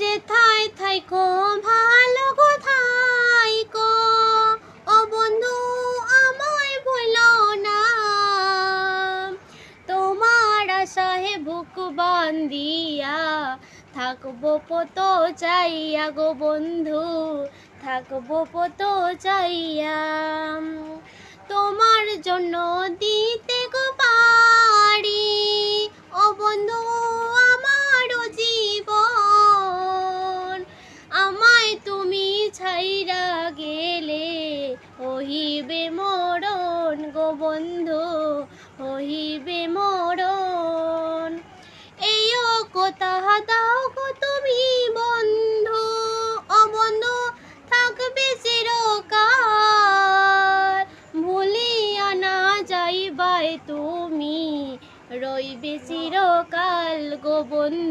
যেথায় থাইকো ভালো কোথাইকো, ও বন্ধু আমায় ভুলো না। তোমার আশায় বুক বান্ধিয়া থাকবো কত চাইয়া গো বন্ধু, থাকবো কত চাইয়া। তোমার জন্য দিতে গো পারি ও বন্ধু আমারও জীবন। আমায় তুমি ছাইরা গেলে হইবে মরণ গো বন্ধু, হইবে মরণ। এইও কথা দাও গো তুমি বন্ধু, ও বন্ধু থাকবে চিরকাল। ভুলিয়া না যাইবাই তুমি, রইবে চিরকাল গো বন্ধু।